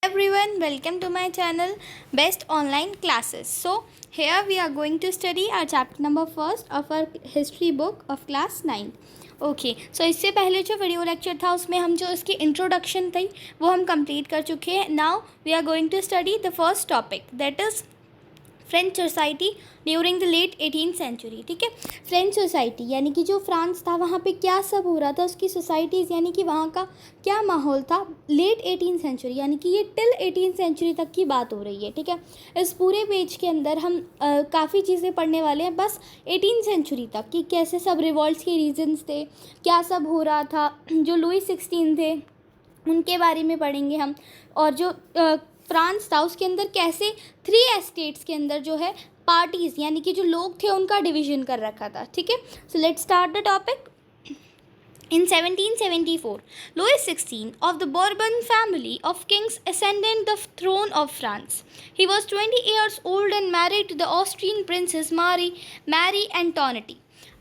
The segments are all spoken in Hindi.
Everyone, welcome to my channel Best Online Classes. So here we are going to study our chapter number first of our history book of class 9. Okay so इससे पहले जो वीडियो लेक्चर था उसमें हम जो इसकी इंट्रोडक्शन थी वो हम कंप्लीट कर चुके हैं. Now we are going to study the first topic that is French society during the late 18th century. ठीक है, फ्रेंच सोसाइटी यानी कि जो फ्रांस था वहाँ पे क्या सब हो रहा था, उसकी सोसाइटीज़ यानी कि वहाँ का क्या माहौल था लेट 18th सेंचुरी, यानी कि ये टिल 18th सेंचुरी तक की बात हो रही है. ठीक है, इस पूरे पेज के अंदर हम काफ़ी चीज़ें पढ़ने वाले हैं बस 18th सेंचुरी तक कि कैसे सब रिवॉल्ट्स के रीजंस थे, क्या सब हो रहा था. जो लुई 16 थे उनके बारे में पढ़ेंगे हम, और जो फ्रांस था उसके अंदर कैसे 3 एस्टेट्स के अंदर जो है पार्टीज़ यानी कि जो लोग थे उनका डिवीजन कर रखा था. ठीक है, so let's start the topic. In 1774, Louis XVI of the Bourbon family of kings ascended the throne of France. He was 20 years old and married to the Austrian princess Marie Antoinette.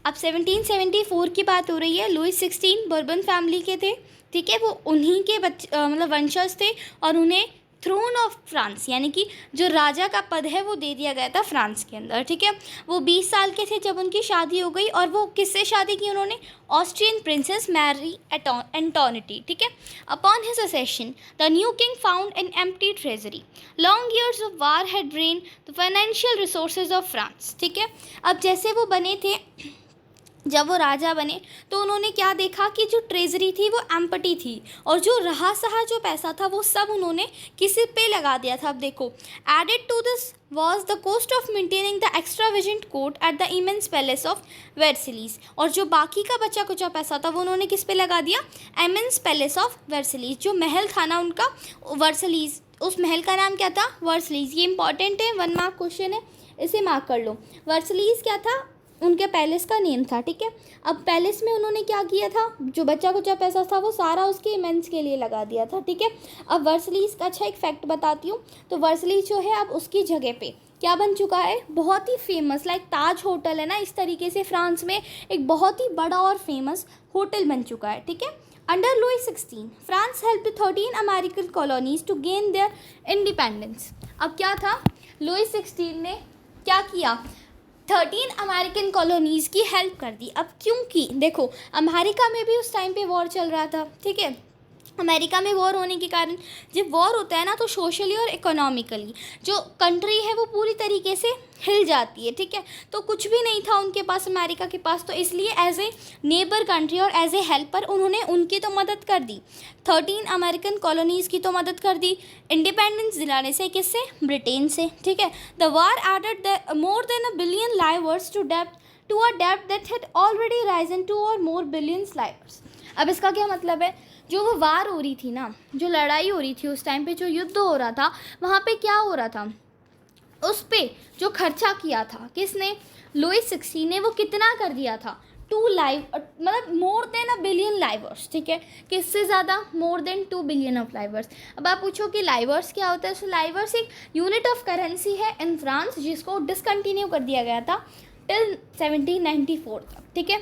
अब 1774 की बात हो रही है. लुई 16 बर्बन फैमिली के थे. ठीक है, वो उन्हीं के मतलब वंशज थे और उन्हें थ्रोन ऑफ फ्रांस यानी कि जो राजा का पद है वो दे दिया गया था फ्रांस के अंदर. ठीक है, वो 20 साल के थे जब उनकी शादी हो गई और वो किससे शादी की उन्होंने? Austrian princess Marie Antoinette. ठीक है, upon his accession the new king found an empty treasury. Long years of war had drain the financial resources of France. ठीक है, अब जैसे वो बने थे, जब वो राजा बने तो उन्होंने क्या देखा कि जो ट्रेजरी थी वो एम्प्टी थी और जो रहा सहा जो पैसा था वो सब उन्होंने किसी पे लगा दिया था. अब देखो, added to this was the cost of maintaining the extravagant court at the immense palace of Versailles. और जो बाकी का बचा कुचा पैसा था वो उन्होंने किस पे लगा दिया? Immense palace of Versailles. जो महल था ना उनका वर्सलीज, उस महल का नाम क्या था? वर्सलीज. ये इंपॉर्टेंट है, 1 मार्क क्वेश्चन है, इसे मार्क कर लो. वर्सलीज क्या था? उनके पैलेस का नेम था. ठीक है, अब पैलेस में उन्होंने क्या किया था? जो बच्चा कुचा पैसा था वो सारा उसके इमेंस के लिए लगा दिया था. ठीक है, अब वर्सलीज का अच्छा एक फैक्ट बताती हूँ. तो वर्सलीज जो है अब उसकी जगह पे क्या बन चुका है? बहुत ही फेमस, लाइक ताज होटल है ना, इस तरीके से फ्रांस में एक बहुत ही बड़ा और फेमस होटल बन चुका है. ठीक है, under Louis 16 France help 13 American colonies to gain their independence. अब क्या था? लुई 16 ने क्या किया? 13 अमेरिकन कॉलोनीज़ की हेल्प कर दी. अब क्योंकि देखो अमेरिका में भी उस टाइम पे वॉर चल रहा था. ठीक है, अमेरिका में वॉर होने के कारण जब वॉर होता है ना तो सोशली और इकोनॉमिकली जो कंट्री है वो पूरी तरीके से हिल जाती है. ठीक है, तो कुछ भी नहीं था उनके पास, अमेरिका के पास, तो इसलिए एज ए नेबर कंट्री और एज ए हेल्पर उन्होंने उनकी तो मदद कर दी. 13 अमेरिकन कॉलोनीज़ की तो मदद कर दी इंडिपेंडेंस दिलाने से. किससे? ब्रिटेन से. ठीक है, the war added the more than $1 billion livres to a डेब्ट that had already risen to और मोर बिलियंस लाइवर्स. अब इसका क्या मतलब है? जो वो वार हो रही थी ना, जो लड़ाई हो रही थी उस टाइम पे, जो युद्ध हो रहा था वहाँ पे क्या हो रहा था? उस पे जो खर्चा किया था किसने? लुई 16 ने. वो कितना कर दिया था? 2 लाइव मतलब मोर देन $1 billion लाइवर्स. ठीक है, किससे ज़्यादा? More than 2 billion of livres. अब आप पूछो कि लाइवर्स क्या होता है? सो लाइवर्स एक यूनिट ऑफ करेंसी है इन फ्रांस जिसको डिसकंटिन्यू कर दिया गया था टिल 1794 तक. ठीक है,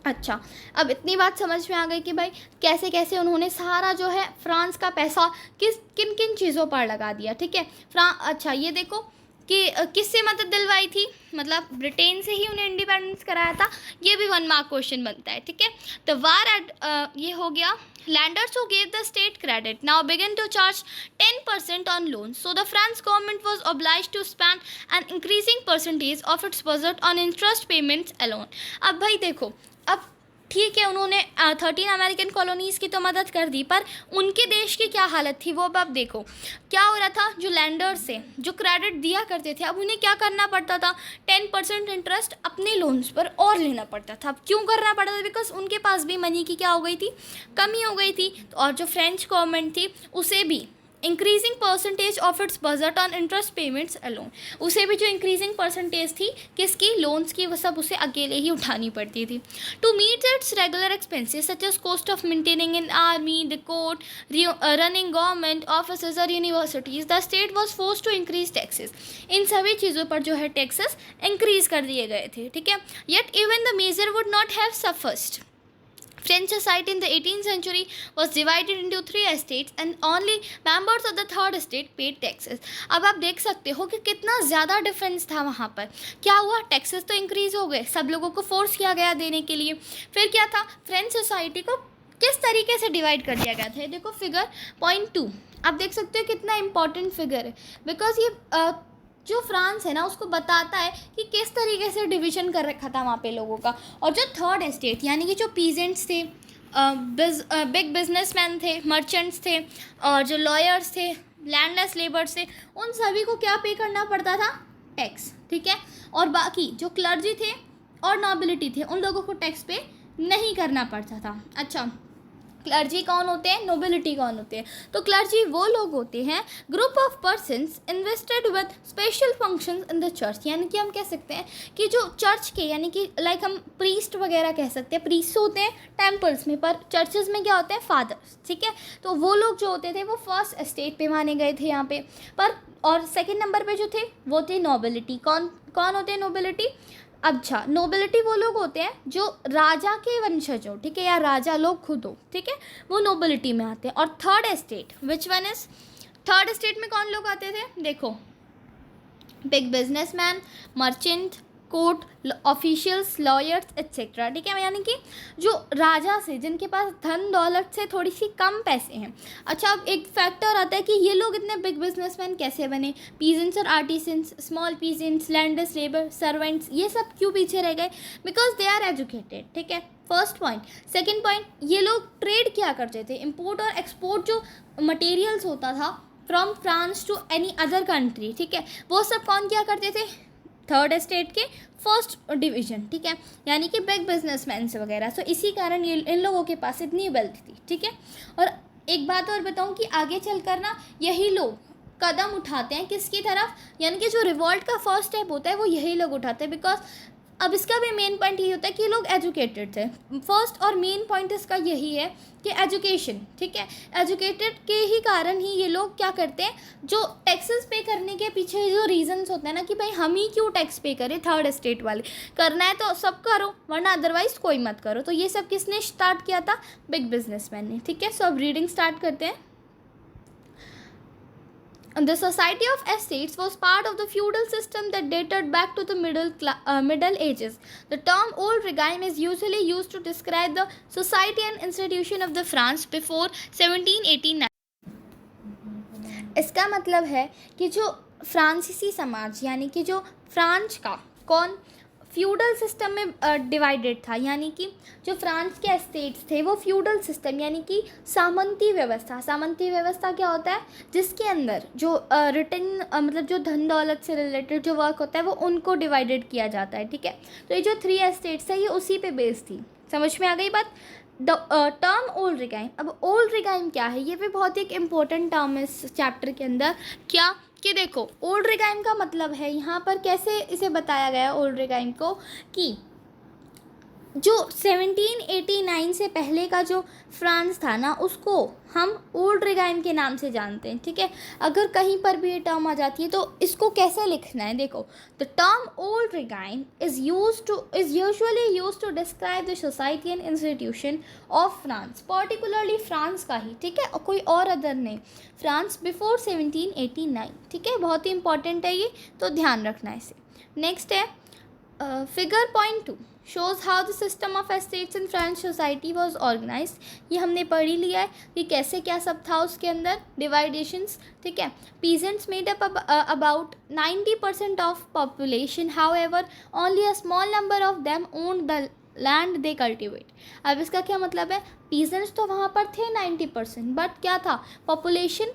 अच्छा, अब इतनी बात समझ में आ गई कि भाई कैसे कैसे उन्होंने सारा जो है फ्रांस का पैसा किन किन चीज़ों पर लगा दिया. ठीक है, अच्छा ये देखो कि किससे मदद दिलवाई थी? मतलब ब्रिटेन से ही उन्हें इंडिपेंडेंस कराया था. ये भी 1 मार्क क्वेश्चन बनता है. ठीक है, द वार एट ये हो गया. Lenders who gave the state credit now began to charge 10% on loan, so the France government was oblige to spend an increasing percentage of its budget on interest payments alone. अब भाई देखो, अब ठीक है उन्होंने 13 अमेरिकन कॉलोनीज़ की तो मदद कर दी, पर उनके देश की क्या हालत थी वो अब आप देखो. क्या हो रहा था? जो लैंडर्स से जो क्रेडिट दिया करते थे अब उन्हें क्या करना पड़ता था? 10% इंटरेस्ट अपने लोन्स पर और लेना पड़ता था. अब क्यों करना पड़ता था? बिकॉज उनके पास भी मनी की क्या हो गई थी? कमी हो गई थी. और जो फ्रेंच गवर्नमेंट थी उसे भी increasing percentage of its budget on interest payments alone, उसे भी जो इंक्रीजिंग परसेंटेज थी किसकी? लोन्स की, वो सब उसे अकेले ही उठानी पड़ती थी. To meet its regular expenses such as cost of maintaining an army, the court, running government offices और universities, the state was force to increase taxes. इन सभी चीज़ों पर जो है टैक्सेस इंक्रीज कर दिए गए थे. ठीक है, yet even the major would not have sufficed. French society in the 18th century was divided into 3 estates and only members of the third estate paid taxes. अब आप देख सकते हो कि कितना ज़्यादा डिफरेंस था वहाँ पर. क्या हुआ, टैक्सेस तो इंक्रीज़ हो गए, सब लोगों को फोर्स किया गया देने के लिए. फिर क्या था, फ्रेंच सोसाइटी को किस तरीके से डिवाइड कर दिया गया था. देखो फिगर पॉइंट 2 आप देख सकते हो कितना इंपॉर्टेंट फिगर है, बिकॉज ये जो फ्रांस है ना उसको बताता है कि किस तरीके से डिवीज़न कर रखा था वहाँ पे लोगों का. और जो थर्ड एस्टेट यानी कि जो पीजेंट्स थे, बिग बिजनेसमैन थे, मर्चेंट्स थे, और जो लॉयर्स थे, लैंडलेस लेबर्स थे, उन सभी को क्या पे करना पड़ता था, टैक्स. ठीक है. और बाकी जो क्लर्जी थे और नॉबिलिटी थे उन लोगों को टैक्स पे नहीं करना पड़ता था. अच्छा, क्लर्जी कौन होते हैं, नोबिलिटी कौन होते हैं. तो क्लर्जी वो लोग होते हैं, group of persons invested with special functions in the church. यानी कि हम कह सकते हैं कि जो चर्च के, यानी कि लाइक हम प्रीस्ट वगैरह कह सकते हैं, प्रीस्ट होते हैं टेम्पल्स में, पर चर्चेस में क्या होते हैं, फादर्स. ठीक है. तो वो लोग जो होते थे वो फर्स्ट एस्टेट पे माने गए थे यहाँ पे. पर और सेकेंड नंबर पे जो थे वो थे नोबिलिटी. कौन कौन होते हैं नोबिलिटी. अच्छा, नोबिलिटी वो लोग होते हैं जो राजा के वंशज हो, ठीक है, या राजा लोग खुद हो, ठीक है, वो नोबिलिटी में आते हैं. और third estate, which one is, third estate में कौन लोग आते थे, देखो, big businessman, merchant, court officials, lawyers etcetera. ठीक है. यानी कि जो राजा से, जिनके पास धन दौलत से थोड़ी सी कम पैसे हैं. अच्छा, अब एक फैक्टर आता है कि ये लोग इतने बिग बिजनेसमैन कैसे बने. पीजेंट्स और artisans, small peasants, landless labour, servants, ये सब क्यों पीछे रह गए, बिकॉज दे आर एजुकेटेड. ठीक है, फर्स्ट पॉइंट. सेकेंड पॉइंट, ये लोग ट्रेड क्या करते थे, इम्पोर्ट और एक्सपोर्ट जो मटेरियल्स होता था from France to any other country. ठीक है, वो सब कौन क्या करते थे, थर्ड एस्टेट के फर्स्ट डिवीजन. ठीक है, यानी कि बिग बिजनेसमैन वगैरह. सो इसी कारण ये इन लोगों के पास इतनी वेल्थ थी. ठीक है. और एक बात और बताऊं कि आगे चलकर ना यही लोग कदम उठाते हैं किसकी तरफ, यानी कि जो रिवॉल्ट का फर्स्ट स्टेप होता है वो यही लोग उठाते हैं. बिकॉज अब इसका भी मेन पॉइंट यही होता है कि ये लोग एजुकेटेड थे फर्स्ट, और मेन पॉइंट इसका यही है कि एजुकेशन. ठीक है, एजुकेटेड के ही कारण ही ये लोग क्या करते हैं, जो टैक्सेस पे करने के पीछे जो रीजंस होते हैं ना कि भाई हम ही क्यों टैक्स पे करें, थर्ड एस्टेट वाले, करना है तो सब करो वरना अदरवाइज कोई मत करो. तो ये सब किसने स्टार्ट किया था, बिग बिजनेसमैन ने. ठीक है. सो अब रीडिंग स्टार्ट करते हैं. The Society of Estates was part of the feudal system that dated back to the Middle Ages. The term old regime is usually used to describe the society and institution of the France before 1789. इसका मतलब है कि जो फ्रांसीसी समाज, यानी कि जो फ्रांस का कौन फ्यूडल सिस्टम में डिवाइडेड था, यानी कि जो फ्रांस के एस्टेट्स थे वो फ्यूडल सिस्टम, यानी कि सामंती व्यवस्था. सामंती व्यवस्था क्या होता है, जिसके अंदर जो रिटर्न मतलब जो धन दौलत से रिलेटेड जो वर्क होता है वो उनको डिवाइडेड किया जाता है. ठीक है. तो ये जो 3 एस्टेट्स है ये उसी पे बेस्ड थी. समझ में आ गई बात. Term old regime. अब ओल्ड रिगाइम क्या है, ये भी बहुत एक इम्पोर्टेंट टर्म है इस चैप्टर के अंदर. क्या कि देखो, ओल्ड रिगाइम का मतलब है यहाँ पर कैसे इसे बताया गया ओल्ड रिगाइम को, कि जो 1789 से पहले का जो फ्रांस था ना उसको हम ओल्ड रिगाइम के नाम से जानते हैं. ठीक है. अगर कहीं पर भी ये टर्म आ जाती है तो इसको कैसे लिखना है, देखो, the term old regime is usually used to describe the society and institution of France, particularly France का ही. ठीक है, और कोई और अदर नहीं, फ्रांस बिफोर 1789. ठीक है, बहुत ही इंपॉर्टेंट है ये, तो ध्यान रखना है इसे. नेक्स्ट है figure point 2 shows how the system of estates in French society was organized. ये हमने पढ़ ही लिया है कि कैसे क्या सब था उसके अंदर, डिवाइडेशंस. ठीक है. peasants made up about 90% of population, however only a small number of them owned the land they cultivate. अब इसका क्या मतलब है, peasants तो वहाँ पर थे 90%, बट क्या था, पॉपुलेशन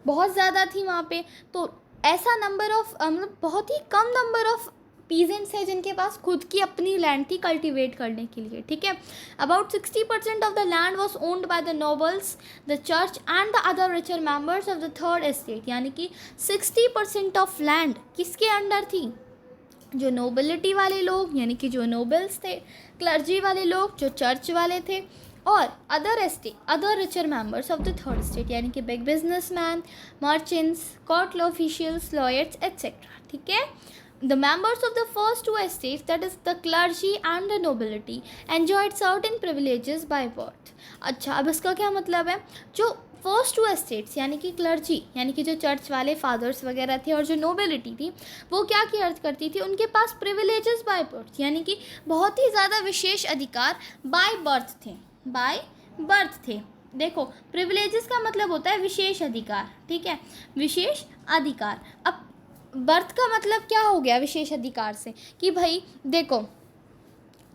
बहुत ज़्यादा थी वहाँ पे. तो ऐसा नंबर ऑफ मतलब बहुत ही कम नंबर ऑफ पीजेंट्स है जिनके पास खुद की अपनी लैंड थी कल्टीवेट करने के लिए. ठीक है. About 60% of the land was owned by the nobles, the church and the other richer members of the third estate. यानी कि 60% ऑफ लैंड किसके अंडर थी, जो नोबिलिटी वाले लोग, यानी कि जो नोबल्स थे, क्लर्जी वाले लोग जो चर्च वाले थे, और other richer members of the third state, यानी कि big businessman, merchants, court officials, lawyers etcetera. ठीक है. The members of the first two estates, that is the clergy and the nobility, enjoyed certain privileges by birth. अच्छा, अब इसका क्या मतलब है? जो फर्स्ट टू एस्टेट्स यानी कि क्लर्जी यानी कि जो चर्च वाले फादर्स वगैरह थे और जो नोबिलिटी थी वो क्या किया करती थी, उनके पास प्रिविलेजेस बाय बर्थ यानी कि बहुत ही ज़्यादा विशेष अधिकार बाय बर्थ थे, बाय बर्थ थे। देखो, प्रिविलेजेस का मतलब होता है विशेष अधिकार, ठीक है, विशेष अधिकार। अब बर्थ का मतलब क्या हो गया विशेष अधिकार से, कि भाई देखो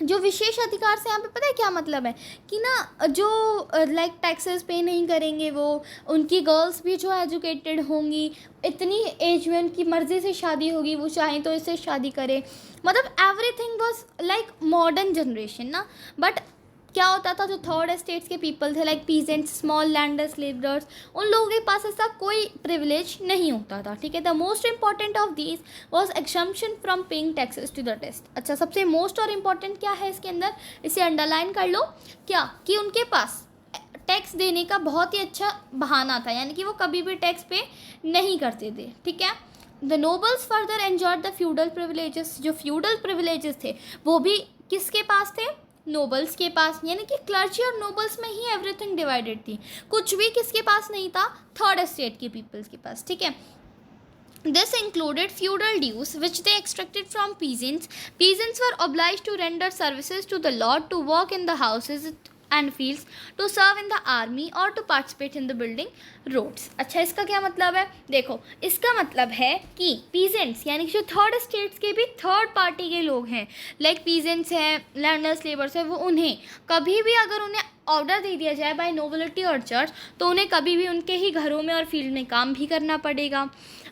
जो विशेष अधिकार से यहाँ पे पता है क्या मतलब है, कि ना जो लाइक टैक्सेस पे नहीं करेंगे वो, उनकी गर्ल्स भी जो एजुकेटेड होंगी, इतनी एज में उनकी मर्ज़ी से शादी होगी, वो चाहें तो इससे शादी करें, मतलब everything was like modern generation ना। बट क्या होता था, जो थर्ड एस्टेट्स के पीपल थे like peasants, small landers, labourers, उन लोगों के पास ऐसा कोई प्रिविलेज नहीं होता था, ठीक है। The most important of these was exemption from paying taxes to the test. अच्छा, सबसे मोस्ट और इम्पॉर्टेंट क्या है इसके अंदर, इसे अंडरलाइन कर लो, क्या कि उनके पास टैक्स देने का बहुत ही अच्छा बहाना था, यानी कि वो कभी भी टैक्स पे नहीं करते थे, ठीक है। The nobles further enjoyed the feudal privileges, जो फ्यूडल प्रिविलेजेस थे वो भी किसके पास थे, नोबल्स के पास, यानी कि क्लर्जी और नोबल्स में ही एवरीथिंग डिवाइडेड थी, कुछ भी किसके पास नहीं था, थर्ड एस्टेट के पीपल्स के पास, ठीक है। This included feudal dues which they extracted from peasants. Peasants were obliged to render services to the lord, to work in the houses and fields, to serve in the army or to participate in the building roads. अच्छा, इसका क्या मतलब है? देखो, इसका मतलब है कि peasants यानी कि जो थर्ड स्टेट्स के भी थर्ड पार्टी के लोग हैं, लाइक peasants हैं, लैंडर्स, लेबर्स हैं, वो उन्हें कभी भी अगर उन्हें ऑर्डर दे दिया जाए बाय नोबिलिटी और चर्च तो उन्हें कभी भी उनके ही घरों में और फील्ड में काम भी करना पड़ेगा,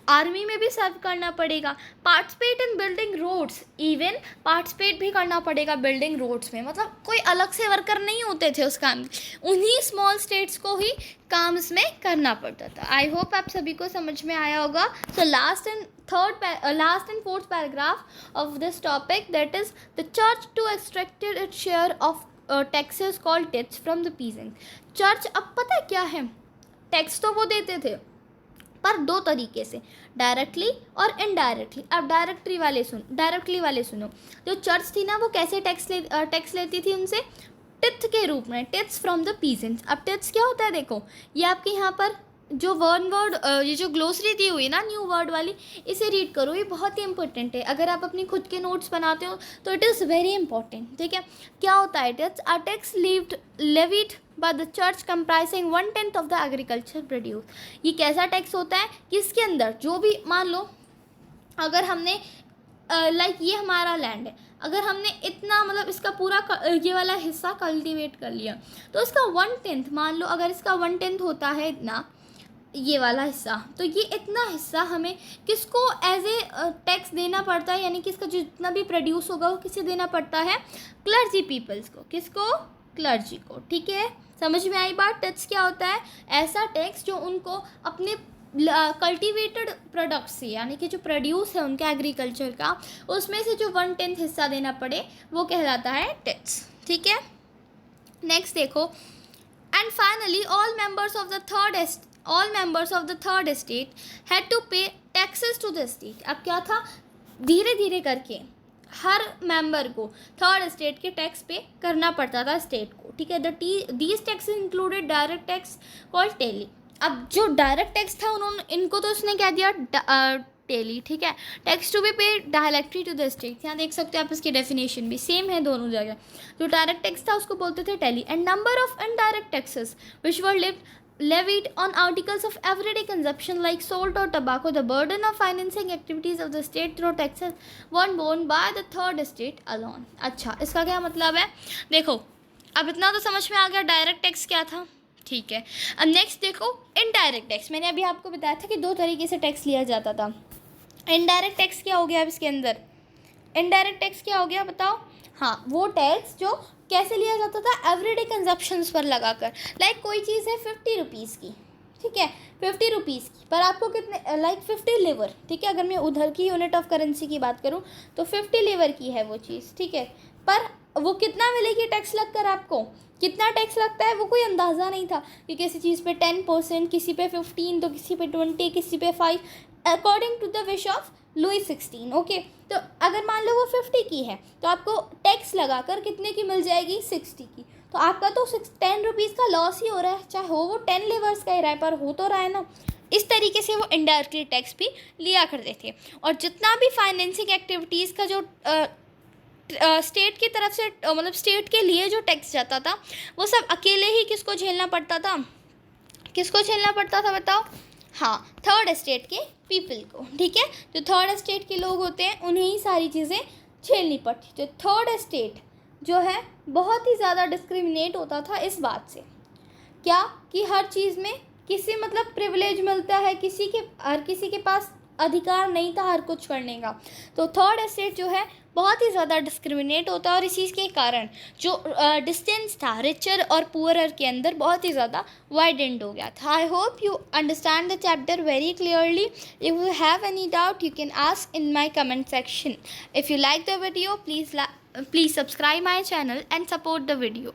आर्मी में भी सर्व करना पड़ेगा, participate in building roads, even participate भी करना पड़ेगा बिल्डिंग रोड्स में, मतलब कोई अलग से वर्कर नहीं होते थे उस काम, उन्हीं स्मॉल स्टेट्स को ही काम इसमें करना पड़ता था। आई होप आप सभी को समझ में आया होगा। So last and fourth paragraph of this topic, that is the church to extracted its share of taxes called tax from the peasant. Church, अब पता है क्या है, टैक्स तो वो देते थे पर दो तरीके से, डायरेक्टली और इनडायरेक्टली। अब डायरेक्टली वाले सुनो। जो चर्च थी ना वो कैसे टैक्स लेती थी उनसे, टिथ के रूप में, टिथ्स फ्रॉम द पीजेंट्स। अब टिथ्स क्या होता है, देखो ये आपके यहाँ पर जो वर्ड ये जो ग्लोसरी दी हुई है ना न्यू वर्ड वाली, इसे रीड करो, ये बहुत ही इंपॉर्टेंट है। अगर आप अपनी खुद के नोट्स बनाते हो तो इट इज़ वेरी इंपॉर्टेंट, ठीक है। क्या होता है, tithes are tax levied by the church comprising 1/10 of the agriculture produce. ये कैसा टैक्स होता है कि इसके अंदर जो भी, मान लो अगर हमने लाइक ये हमारा लैंड है, अगर हमने इतना मतलब इसका पूरा ये वाला हिस्सा कल्टीवेट कर लिया तो इसका 1/10, मान लो अगर इसका 1/10 होता है इतना, ये वाला हिस्सा, तो ये इतना हिस्सा हमें किसको एज ए टैक्स देना पड़ता है, यानी कि इसका जितना भी प्रोड्यूस होगा वो किसे देना पड़ता है, क्लर्जी पीपल्स को। किसको, क्लर्जी को, ठीक है। समझ में आई बात। टैक्स क्या होता है, ऐसा टैक्स जो उनको अपने कल्टीवेटेड प्रोडक्ट से, यानी कि जो प्रोड्यूस है उनका एग्रीकल्चर का, उसमें से जो 1/10 हिस्सा देना पड़े वो कहलाता है टैक्स, ठीक है। नेक्स्ट देखो, and finally all members of the third estate had to pay taxes to the state. अब क्या था, धीरे धीरे करके हर मेंबर को थर्ड एस्टेट के टैक्स पे करना पड़ता था स्टेट को, ठीक है। These taxes included direct tax called taille. अब जो डायरेक्ट टैक्स था इनको तो उसने कह दिया टेली, ठीक है। Tax to be paid directly to the state, यहाँ देख सकते हो आप, इसकी डेफिनेशन भी सेम है दोनों जगह। जो डायरेक्ट टैक्स था उसको बोलते थे taille. And number of indirect taxes which were levied on articles of everyday consumption like salt or tobacco. The burden of financing activities of the state through taxes was borne by the third estate alone. अच्छा, इसका क्या मतलब है, देखो अब इतना तो समझ में आ गया डायरेक्ट टैक्स क्या था, ठीक है। अब नेक्स्ट देखो इनडायरेक्ट टैक्स। मैंने अभी आपको बताया था कि दो तरीके से टैक्स लिया जाता था। इनडायरेक्ट टैक्स क्या हो गया, अब इसके अंदर इनडायरेक्ट टैक्स क्या हो गया बताओ। हाँ, वो टैक्स जो कैसे लिया जाता था, एवरीडे कंजप्शंस पर लगाकर। लाइक कोई चीज़ है 50 रुपीज़ की, ठीक है, 50 रुपीज़ की, पर आपको कितने, लाइक 50 लीवर, ठीक है। अगर मैं उधर की यूनिट ऑफ करेंसी की बात करूँ तो 50 लीवर की है वो चीज़, ठीक है। पर वो कितना मिलेगी टैक्स लगकर आपको, कितना टैक्स लगता है वो कोई अंदाज़ा नहीं था कि किसी चीज़ पे 10%, किसी पे 15, तो किसी पे 20, किसी पे 5, according to the wish of Louis 16। Okay, तो अगर मान लो वो 50 की है तो आपको टैक्स लगाकर कितने की मिल जाएगी, 60 की। तो आपका तो 10 रुपीज़ का लॉस ही हो रहा है, चाहे हो वो 10 लेवर्स का किराए पर हो तो रहा है ना। इस तरीके से वो इनडायरेक्टली टैक्स भी लिया करते थे। और जितना भी फाइनेंसिंग एक्टिविटीज़ का जो स्टेट की तरफ से मतलब स्टेट के लिए जो टैक्स जाता था वो सब अकेले ही किसको झेलना पड़ता था, किसको झेलना पड़ता था बताओ, हाँ, थर्ड स्टेट के पीपल को। ठीक है, जो थर्ड स्टेट के लोग होते हैं उन्हें ही सारी चीज़ें झेलनी पड़ती। तो थर्ड स्टेट जो है बहुत ही ज़्यादा डिस्क्रिमिनेट होता था इस बात से, क्या कि हर चीज़ में किसी मतलब प्रिविलेज मिलता है, हर किसी के पास अधिकार नहीं था हर कुछ करने का। तो थर्ड स्टेट जो है बहुत ही ज़्यादा डिस्क्रिमिनेट होता है और इसी के कारण जो डिस्टेंस था रिचर और पुअरर के अंदर बहुत ही ज़्यादा वाइडेंड हो गया था। I hope you understand the chapter very clearly. If you have any doubt you can ask in my comment section. If you like the video, please subscribe my channel and support the video.